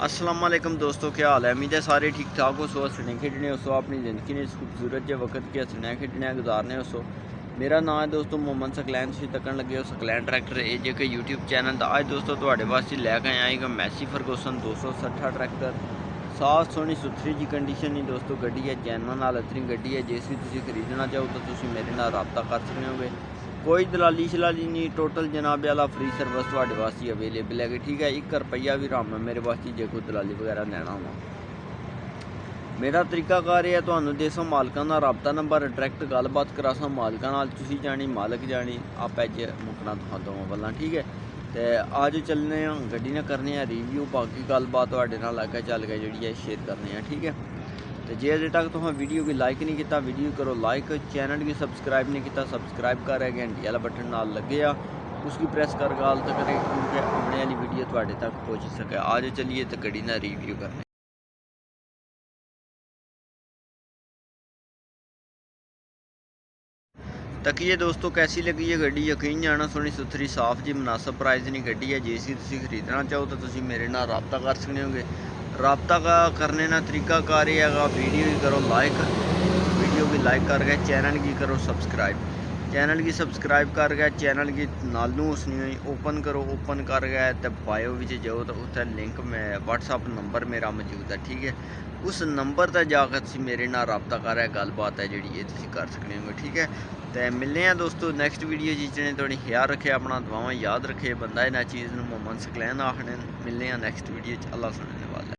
अस्सलाम वालेकुम दोस्तों, क्या हाल है। उम्मीद है सारे ठीक ठाक हो। सो हसने खेडने हो, सो अपनी ज़िंदगी ने इस खूबसूरत जे वक्त के हसने खेडने गुजारने हो। सो मेरा नाम है दोस्तों मोहम्मद सकलैन। तुसीं तकन लगे हो सकलैन ट्रैक्टर ए जे के यूट्यूब चैनल दा। अज दोस्तों तुहाडे वास्ते लैके आए एक मैसी फरगूसन 260 ट्रैक्टर साफ सोहनी सुथरी जी कंडीशन ही दोस्तों गड्डी है, जैनवन हालत गड्डी है। जिस भी तुसीं खरीदना चाहो तो तुसीं मेरे नाल राबता कर सकते होगे। कोई दलाली शलाली नहीं, टोटल जनाबे वाला फ्री सर्विस तुहाडे वास्ते अवेलेबल है। ठीक है, 1 रुपया भी राम मेरे वास्ते जे कोई दलाली वगैरह लैना हो। मेरा तरीकाकार है तुहानूं देसो मालकां दा राबता नंबर डायरैक्ट गलबात करासां मालकां नाल, तुसीं जानी मालक जानी आपे च मुकना तुहां दोवां वल्लां। ठीक है, तो आज चलने गड्डी ने करने रिव्यू, बाकी गलबात तुहाडे नाल अग्गे चल के जिहड़ी है शेयर करने। ठीक है, तो जे अजे तक तुम वीडियो की लाइक नहीं किया वीडियो करो लाइक, चैनल की सबसक्राइब नहीं किया सबसक्राइब कर, घंटी वाला बटन नाल लगे आ उसकी प्रेस कर गाल तक करे क्योंकि आने वाली वीडियो थोड़े तक पहुँच सके। आज चलिए तो गड्डी ना रिव्यू करने। तकिए दोस्तों कैसी लगी है गड्डी, यकीन जाना सोहनी सुथरी साफ जी मुनासब प्राइस नहीं गड्डी है। जे तुसीं खरीदना चाहो तो तुसीं मेरे नाल राबता कर सकते होगे। राबता का करने का तरीकाकार ये है, वीडियो की करो लाइक, वीडियो की लाइक कर गए, चैनल की करो सब्सक्राइब, चैनल की सब्सक्राइब कर गए, चैनल की नालू उसने ओपन करो, ओपन कर गए तो बायो में जाओ तो उत्थे लिंक में व्हाट्सअप नंबर मेरा मौजूद है। ठीक है, उस नंबर पर जाकर मेरे नाल राबता कर गलबात है जी ये कर सकते हो। ठीक है, तो मिलने हैं दोस्तों नैक्सट वीडियो जिसने थोड़ी ख्याल रखे, अपना दुआवां याद रखे, बंदा इन्ह चीज़ में मोहम्मद सकलैन आखने। मिलने हैं नैक्सट वीडियो, अल्लाह सुनने वाला।